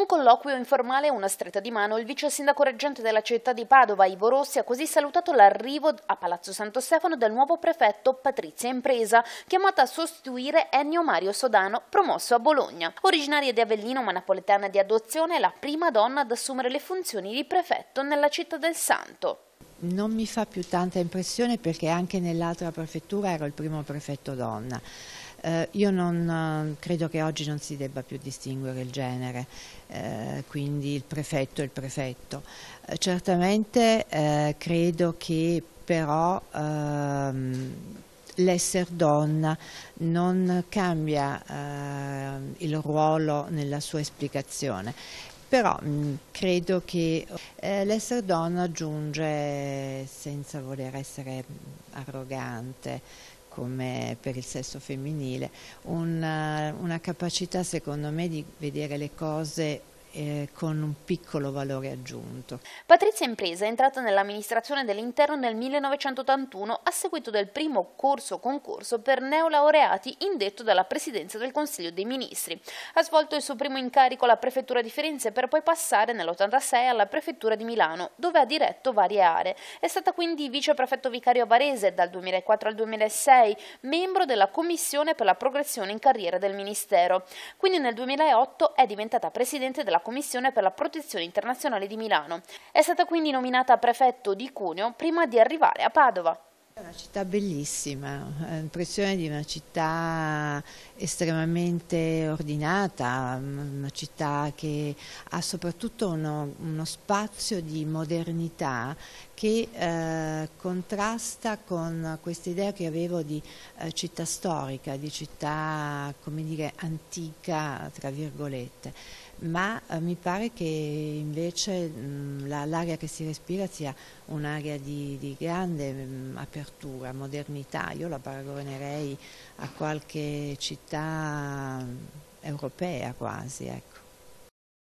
un colloquio informale e una stretta di mano, il vice sindaco reggente della città di Padova, Ivo Rossi, ha così salutato l'arrivo a Palazzo Santo Stefano del nuovo prefetto Patrizia Impresa, chiamata a sostituire Ennio Mario Sodano, promosso a Bologna. Originaria di Avellino ma napoletana di adozione, è la prima donna ad assumere le funzioni di prefetto nella città del Santo. Non mi fa più tanta impressione perché anche nell'altra prefettura ero il primo prefetto donna. Io non credo che oggi non si debba più distinguere il genere, quindi il prefetto è il prefetto. Certamente credo che però l'essere donna non cambia il ruolo nella sua esplicazione. Però credo che l'essere donna aggiunge, senza voler essere arrogante come per il sesso femminile, una capacità secondo me di vedere le cose con un piccolo valore aggiunto. Patrizia Impresa è entrata nell'amministrazione dell'interno nel 1981 a seguito del primo corso-concorso per neolaureati indetto dalla Presidenza del Consiglio dei Ministri. Ha svolto il suo primo incarico alla Prefettura di Firenze per poi passare nell'86 alla Prefettura di Milano, dove ha diretto varie aree. È stata quindi viceprefetto vicario a Varese dal 2004 al 2006, membro della Commissione per la progressione in carriera del Ministero. Quindi nel 2008 è diventata Presidente della Commissione per la protezione internazionale di Milano. È stata quindi nominata prefetto di Cuneo prima di arrivare a Padova. È una città bellissima, l'impressione di una città estremamente ordinata, una città che ha soprattutto uno spazio di modernità che contrasta con questa idea che avevo di città storica, di città, come dire, antica, tra virgolette. Ma mi pare che invece l'aria che si respira sia un'aria di grande apertura, modernità. Io la paragonerei a qualche città europea quasi, ecco.